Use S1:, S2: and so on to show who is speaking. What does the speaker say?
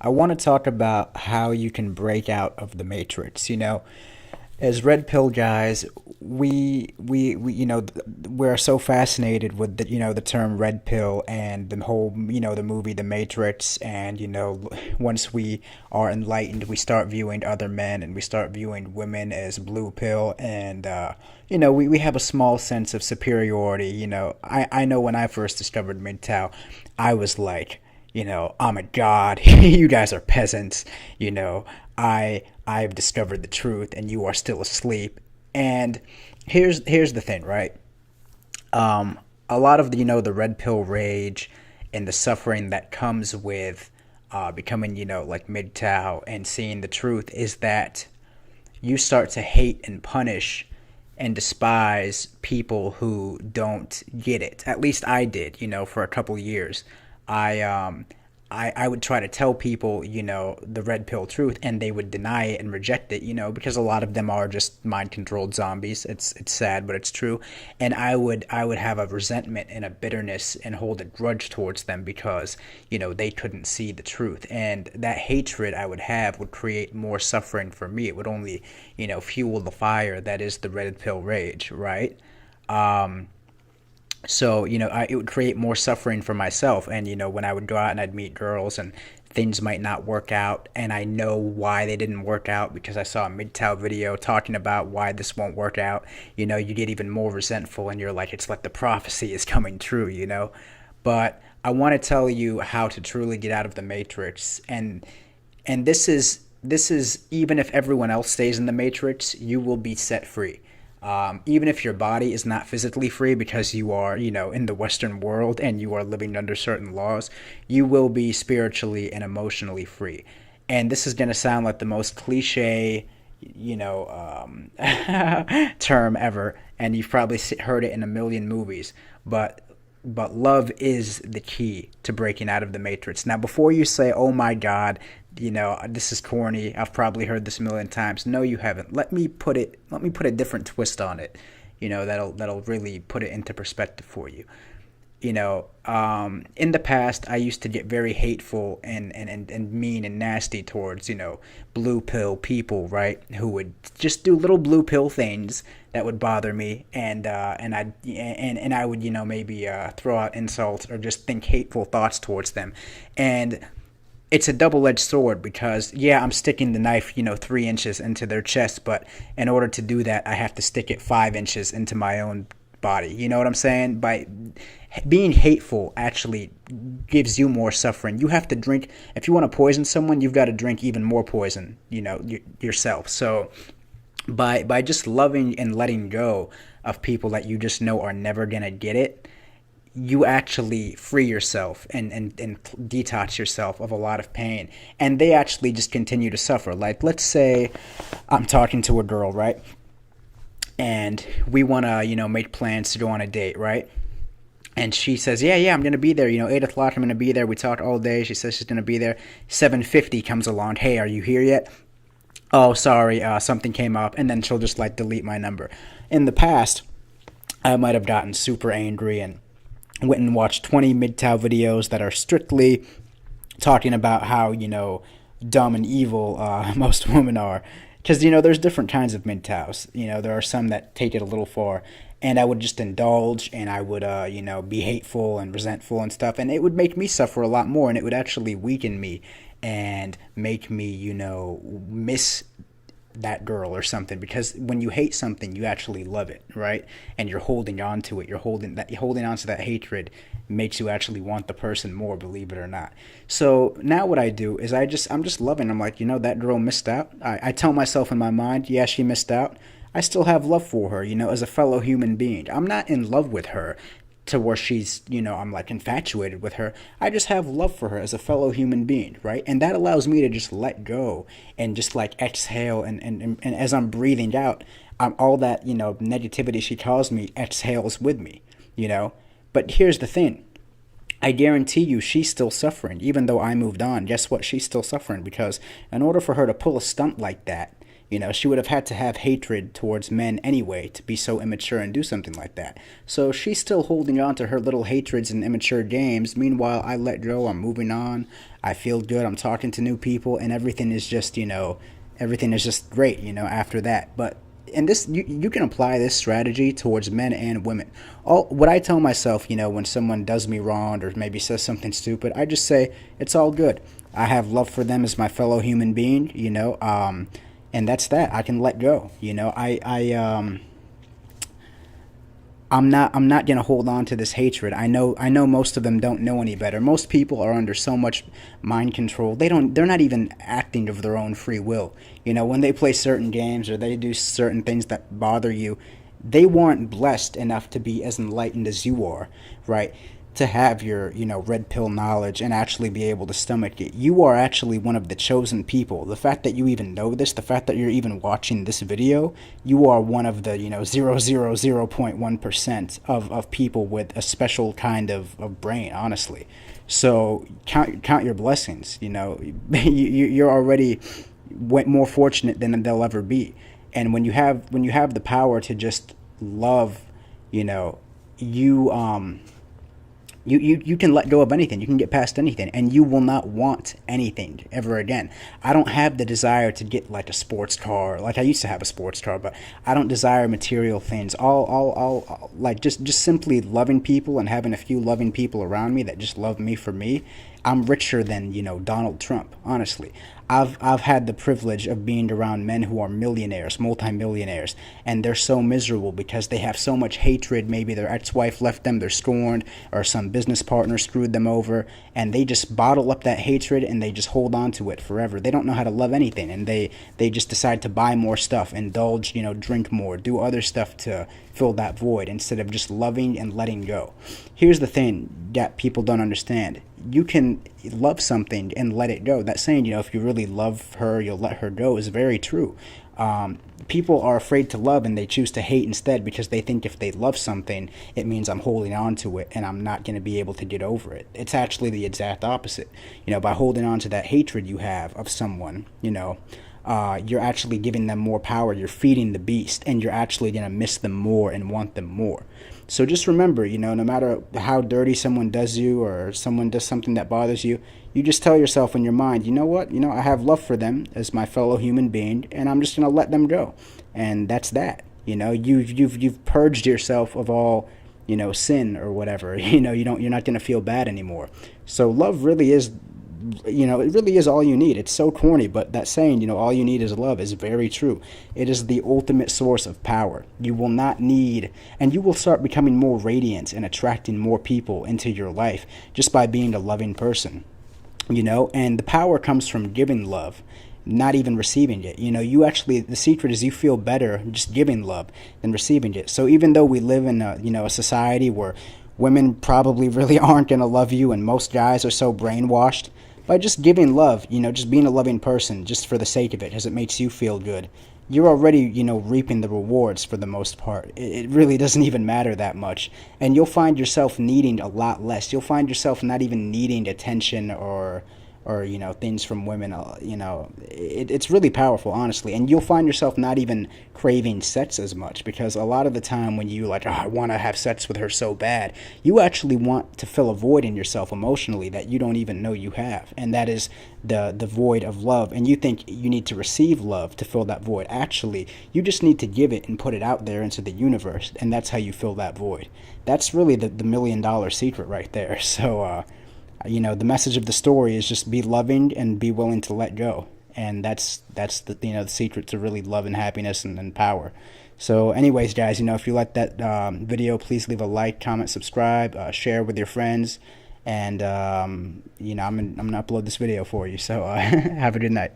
S1: I want to talk about how you can break out of the matrix. As red pill guys, we're so fascinated with the term red pill and the whole the movie The Matrix, and once we are enlightened, we start viewing other men and we start viewing women as blue pill, and we have a small sense of superiority. I know when I first discovered MGTOW, I was like, I'm a god. You guys are peasants. I've discovered the truth and you are still asleep. And here's the thing, right? A lot of the red pill rage and the suffering that comes with becoming like MGTOW and seeing the truth is that you start to hate and punish and despise people who don't get it. At least I did, for a couple years. I I would try to tell people, the red pill truth, and they would deny it and reject it, because a lot of them are just mind controlled zombies. It's sad, but it's true. And I would have a resentment and a bitterness and hold a grudge towards them because, they couldn't see the truth. And that hatred I would have would create more suffering for me. It would only, fuel the fire that is the red pill rage, right? So, it would create more suffering for myself. And, when I would go out and I'd meet girls and things might not work out, and I know why they didn't work out because I saw a MGTOW video talking about why this won't work out, you get even more resentful and you're like, it's like the prophecy is coming true. But I want to tell you how to truly get out of the matrix. And this is even if everyone else stays in the matrix, you will be set free. Even if your body is not physically free because you are, in the Western world and you are living under certain laws, you will be spiritually and emotionally free. And this is going to sound like the most cliche, term ever, and you've probably heard it in a million movies, but love is the key to breaking out of the matrix. Now, before you say, "Oh my God, this is corny," I've probably heard this a million times. No, you haven't. Let me put it. Let me put a different twist on it. That'll really put it into perspective for you. In the past, I used to get very hateful and mean and nasty towards, blue pill people, right? Who would just do little blue pill things that would bother me, and I would, maybe throw out insults or just think hateful thoughts towards them. And it's a double-edged sword because, yeah, I'm sticking the knife, 3 inches into their chest, but in order to do that, I have to stick it 5 inches into my own body. You know what I'm saying? By being hateful actually gives you more suffering. You have to drink, if you want to poison someone, you've got to drink even more poison, yourself. So by just loving and letting go of people that you just know are never going to get it, you actually free yourself and detox yourself of a lot of pain. And they actually just continue to suffer. Like, let's say I'm talking to a girl, right? And we want to, make plans to go on a date, right? And she says, yeah, I'm going to be there. 8 o'clock, I'm going to be there. We talked all day. She says she's going to be there. 7:50 comes along. Hey, are you here yet? Oh, sorry, something came up. And then she'll just, delete my number. In the past, I might have gotten super angry and went and watched 20 MGTOW videos that are strictly talking about how, dumb and evil most women are. Because, there's different kinds of MGTOWs. There are some that take it a little far. And I would just indulge and I would, be hateful and resentful and stuff. And it would make me suffer a lot more. And it would actually weaken me and make me, miss that girl or something. Because when you hate something, you actually love it, right? And you're holding on to it. You're holding on to that hatred makes you actually want the person more, believe it or not. So now what I do is I'm just loving. I'm like, that girl missed out. I tell myself in my mind, yeah, she missed out. I still have love for her, as a fellow human being. I'm not in love with her to where she's, I'm infatuated with her. I just have love for her as a fellow human being, right? And that allows me to just let go and just exhale. And as I'm breathing out, all that, negativity she caused me exhales with me, But here's the thing. I guarantee you she's still suffering. Even though I moved on, guess what? She's still suffering because in order for her to pull a stunt like that, she would have had to have hatred towards men anyway to be so immature and do something like that. So she's still holding on to her little hatreds and immature games. Meanwhile, I let go. I'm moving on. I feel good. I'm talking to new people, and everything is just, everything is just great, after that. But and this you can apply this strategy towards men and women. All what I tell myself, when someone does me wrong or maybe says something stupid, I just say it's all good. I have love for them as my fellow human being, and that's that. I can let go. I'm not gonna hold on to this hatred. I know most of them don't know any better. Most people are under so much mind control. They're not even acting of their own free will. When they play certain games or they do certain things that bother you, they weren't blessed enough to be as enlightened as you are, right? To have your, red pill knowledge and actually be able to stomach it. You are actually one of the chosen people. The fact that you even know this, the fact that you're even watching this video, you are one of the, 0.1% of people with a special kind of brain, honestly. So count your blessings, you're already more fortunate than they'll ever be. And when you have the power to just love, you know, you you can let go of anything. You can get past anything, and you will not want anything ever again. I don't have the desire to get like a sports car. Like I used to have a sports car, but I don't desire material things. All like just simply loving people and having a few loving people around me that just love me for me. I'm richer than, Donald Trump, honestly. I've had the privilege of being around men who are millionaires, multimillionaires, and they're so miserable because they have so much hatred. Maybe their ex-wife left them, they're scorned, or some business partner screwed them over, and they just bottle up that hatred and they just hold on to it forever. They don't know how to love anything, and they just decide to buy more stuff, indulge, drink more, do other stuff to fill that void instead of just loving and letting go. Here's the thing that people don't understand. You can love something and let it go. That saying, if you really love her, you'll let her go, is very true. People are afraid to love and they choose to hate instead because they think if they love something, it means I'm holding on to it and I'm not going to be able to get over it. It's actually the exact opposite. By holding on to that hatred you have of someone, you're actually giving them more power. You're feeding the beast, and you're actually going to miss them more and want them more. So just remember, no matter how dirty someone does you or someone does something that bothers you, you just tell yourself in your mind, you know what? I have love for them as my fellow human being, and I'm just going to let them go. And that's that. You've purged yourself of all, sin or whatever. You're not going to feel bad anymore. So love really is, it really is all you need. It's so corny, but that saying, all you need is love, is very true. It is the ultimate source of power. You will not need, and you will start becoming more radiant and attracting more people into your life just by being a loving person, and the power comes from giving love, not even receiving it. You actually, the secret is you feel better just giving love than receiving it. So even though we live in a society where women probably really aren't going to love you, and most guys are so brainwashed, by just giving love, just being a loving person just for the sake of it, because it makes you feel good, you're already, reaping the rewards for the most part. It really doesn't even matter that much. And you'll find yourself needing a lot less. You'll find yourself not even needing attention or things from women. It's really powerful, honestly. And you'll find yourself not even craving sex as much, because a lot of the time when you I want to have sex with her so bad, you actually want to fill a void in yourself emotionally that you don't even know you have, and that is the void of love. And you think you need to receive love to fill that void. Actually, you just need to give it and put it out there into the universe, and that's how you fill that void. That's really the $1 million secret right there. So the message of the story is just be loving and be willing to let go. And that's the the secret to really love and happiness and power. So anyways, guys, if you like that video, please leave a like, comment, subscribe, share with your friends. And I'm gonna upload this video for you. So have a good night.